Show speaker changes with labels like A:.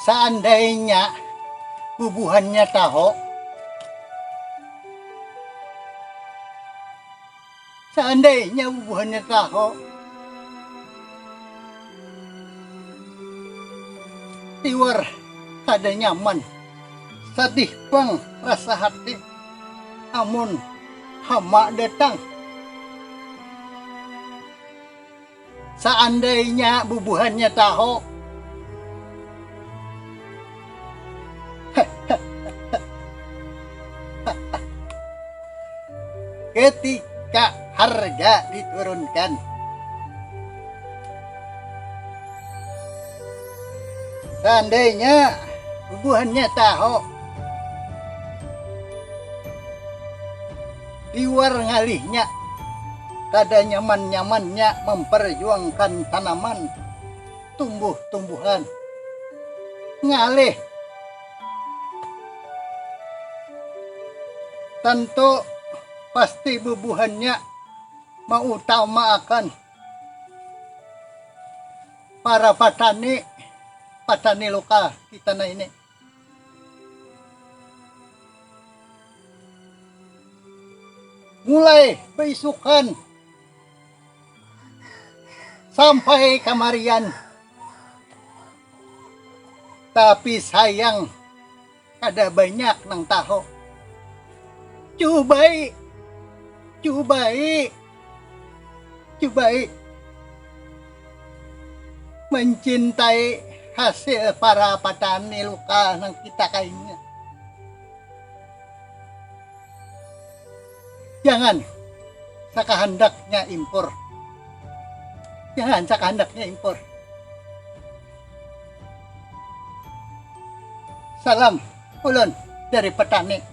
A: Seandainya bubuhannya tahu, seandainya bubuhannya tahu, tiwar kada nyaman, sedih bang rasa hati, amun hama datang. Seandainya bubuhannya tahu, ketika harga diturunkan, seandainya bubuhannya tahu, liwar ngalihnya kada nyaman-nyamannya memperjuangkan tanaman, tumbuh-tumbuhan, ngalih tentu pasti bubuhannya mengutamakan para petani lokal kita nah ini. Mulai beisukan sampai kemarian, tapi sayang ada banyak nang tahu. Cubai mencintai hasil para petani lokal nang kita kayaknya. Jangan sakahandaknya impor. Jangan sakahandaknya impor. Salam ulun dari petani.